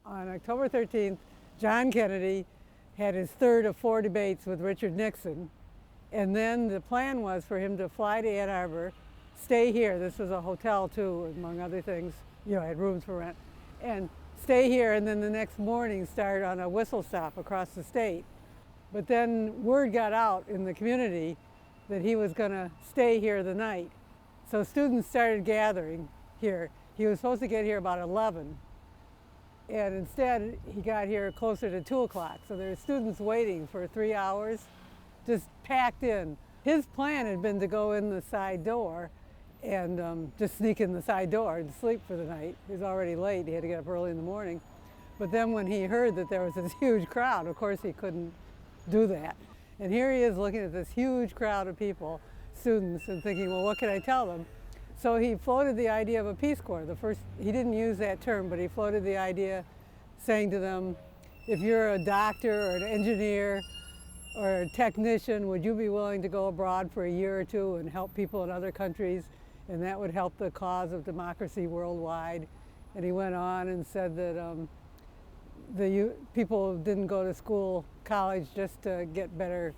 On October 13th, John Kennedy had his third of 4 debates with Richard Nixon. And then the plan was for him to fly to Ann Arbor, stay here. This was a hotel too, among other things. Had rooms for rent. And stay here, and then the next morning start on a whistle stop across the state. But then word got out in the community that he was going to stay here the night. So students started gathering here. He was supposed to get here about 11. And instead, he got here closer to 2 o'clock. So there were students waiting for 3 hours, just packed in. His plan had been to go in the side door and just sneak in the side door and sleep for the night. He was already late. He had to get up early in the morning. But then when he heard that there was this huge crowd, of course he couldn't do that. And here he is looking at this huge crowd of people, students, and thinking, well, what can I tell them? So he floated the idea of a Peace Corps. He didn't use that term, but he floated the idea saying to them, if you're a doctor or an engineer or a technician, would you be willing to go abroad for a year or two and help people in other countries? And that would help the cause of democracy worldwide. And he went on and said that people didn't go to school, college, just to get better,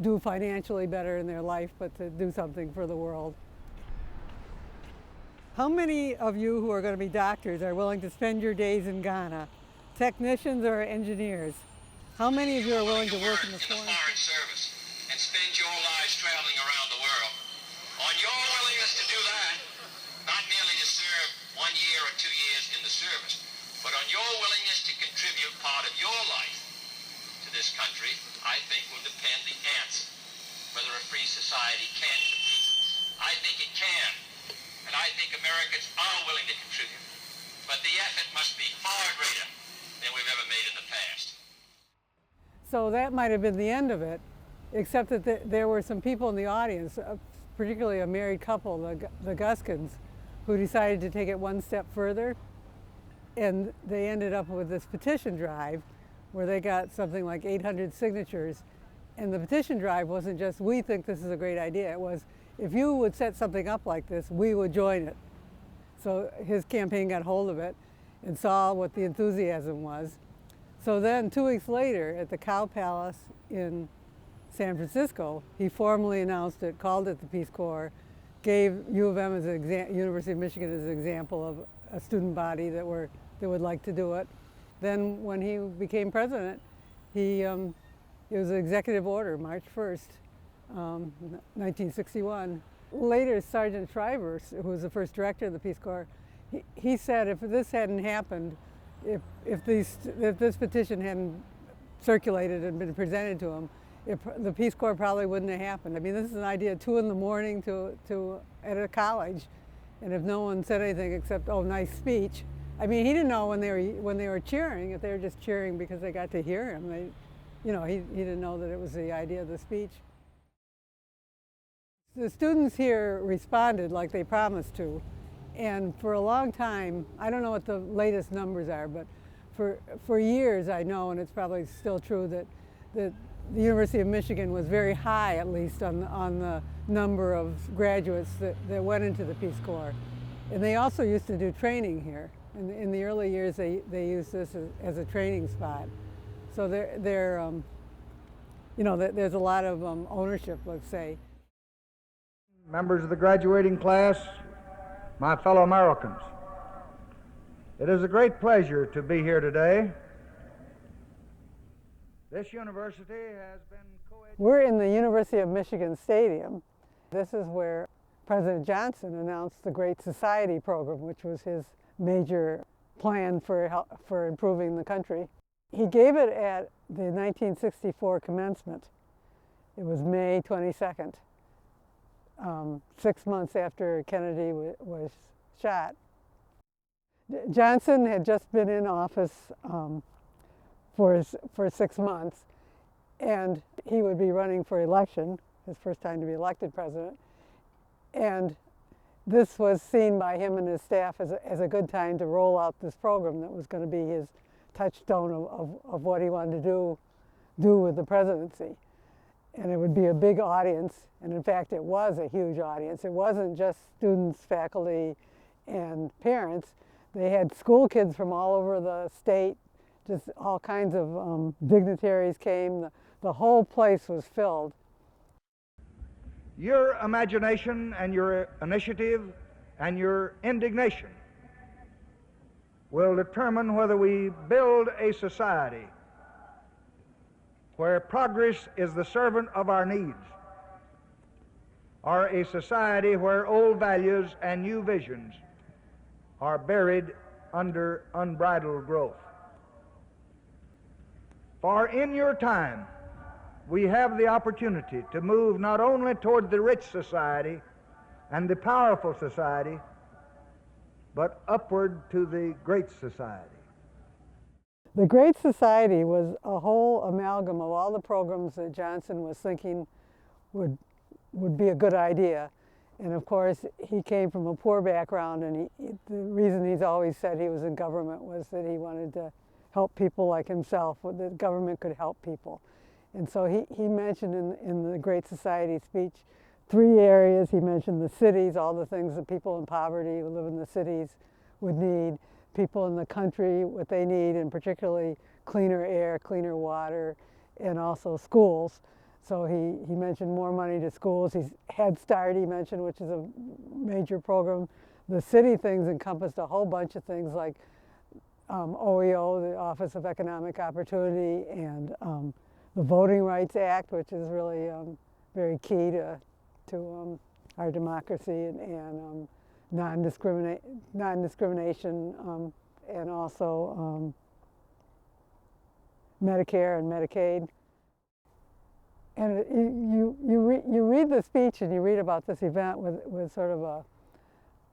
do financially better in their life, but to do something for the world. How many of you who are going to be doctors are willing to spend your days in Ghana? Technicians or engineers? How many of you are willing to work in the foreign service and spend your lives traveling around the world? On your willingness to do that, not merely to serve 1 year or 2 years in the service, but on your willingness to contribute part of your life to this country, I think will depend the answer whether a free society can compete. I think it can. And I think Americans are willing to contribute, but the effort must be far greater than we've ever made in the past. So that might have been the end of it, except that there were some people in the audience, particularly a married couple, the Guskins, who decided to take it one step further. And they ended up with this petition drive where they got something like 800 signatures. And the petition drive wasn't just, we think this is a great idea. It was, if you would set something up like this, we would join it. So his campaign got hold of it and saw what the enthusiasm was. So then 2 weeks later at the Cow Palace in San Francisco, he formally announced it, called it the Peace Corps, gave U of M as University of Michigan as an example of a student body that would like to do it. Then when he became president, it was an executive order, March 1st, 1961. Later, Sergeant Shriver, who was the first director of the Peace Corps, he said if this hadn't happened, if this petition hadn't circulated and been presented to him, the Peace Corps probably wouldn't have happened. I mean, this is an idea at 2 in the morning at a college, and if no one said anything except, oh, nice speech. I mean, he didn't know when they were cheering, if they were just cheering because they got to hear him. He didn't know that it was the idea of the speech. The students here responded like they promised to, and for a long time, I don't know what the latest numbers are, but for years I know, and it's probably still true, that the University of Michigan was very high, at least, on the number of graduates that went into the Peace Corps. And they also used to do training here. In the early years, they used this as a training spot. So there's a lot of ownership, let's say. Members of the graduating class, my fellow Americans, it is a great pleasure to be here today. This university has been co-educated. We're in the University of Michigan Stadium. This is where President Johnson announced the Great Society program, which was his major plan for improving the country. He gave it at the 1964 commencement. It was May 22nd, 6 months after Kennedy was shot. Johnson had just been in office for 6 months, and he would be running for election, his first time to be elected president. And this was seen by him and his staff as a good time to roll out this program that was going to be his touchstone of what he wanted to do with the presidency. And it would be a big audience, and in fact it was a huge audience. It wasn't just students, faculty, and parents. They had school kids from all over the state, just all kinds of dignitaries came. The whole place was filled. Your imagination and your initiative and your indignation will determine whether we build a society where progress is the servant of our needs, or a society where old values and new visions are buried under unbridled growth. For in your time, we have the opportunity to move not only toward the rich society and the powerful society, but upward to the great society. The Great Society was a whole amalgam of all the programs that Johnson was thinking would be a good idea. And of course, he came from a poor background, and the reason he's always said he was in government was that he wanted to help people like himself, that government could help people. And so he mentioned in the Great Society speech 3 areas. He mentioned the cities, all the things that people in poverty who live in the cities would need, people in the country, what they need, and particularly cleaner air, cleaner water, and also schools. So he mentioned more money to schools. He's Head Start, he mentioned, which is a major program. The city things encompassed a whole bunch of things like OEO, the Office of Economic Opportunity, and the Voting Rights Act, which is really very key to our democracy, and non-discrimination, and also Medicare and Medicaid. And you read the speech and you read about this event with sort of a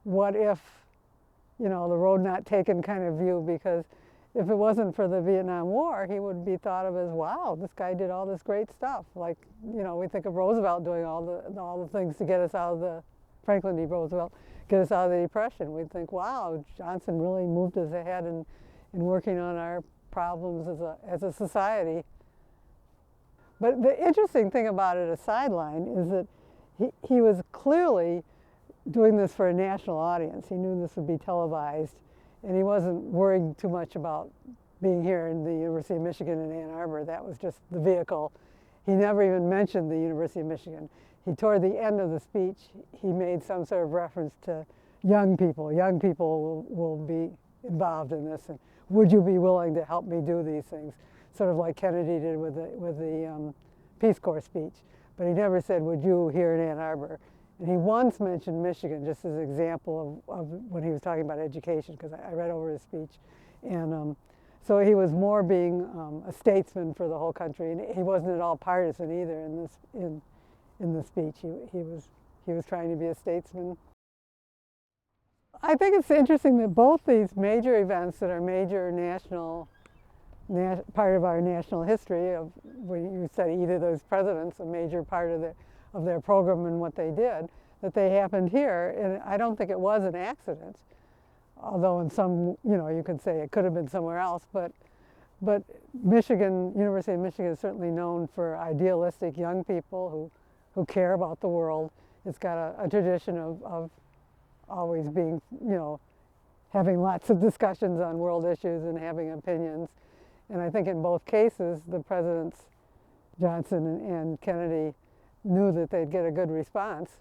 what if, the road not taken kind of view, because if it wasn't for the Vietnam War, he would be thought of as, wow, this guy did all this great stuff. Like, we think of Roosevelt doing all the things to get us out of Franklin D. Roosevelt, get us out of the Depression. We'd think, wow, Johnson really moved us ahead in working on our problems as a society. But the interesting thing about it, a sideline, is that he was clearly doing this for a national audience. He knew this would be televised, and he wasn't worried too much about being here in the University of Michigan in Ann Arbor. That was just the vehicle. He never even mentioned the University of Michigan. Toward the end of the speech, he made some sort of reference to young people. Young people will be involved in this, and would you be willing to help me do these things? Sort of like Kennedy did with the Peace Corps speech. But he never said, would you here in Ann Arbor? And he once mentioned Michigan just as an example of when he was talking about education, because I read over his speech. And so he was more being a statesman for the whole country, and he wasn't at all partisan either in the speech. He was trying to be a statesman. I think it's interesting that both these major events that are major part of our national history, of when you study either of those presidents, a major part of their program and what they did, that they happened here. And I don't think it was an accident, although in some, you could say it could have been somewhere else. But Michigan, University of Michigan is certainly known for idealistic young people who care about the world. It's got a tradition of always being, having lots of discussions on world issues and having opinions. And I think in both cases, the presidents, Johnson and Kennedy, knew that they'd get a good response.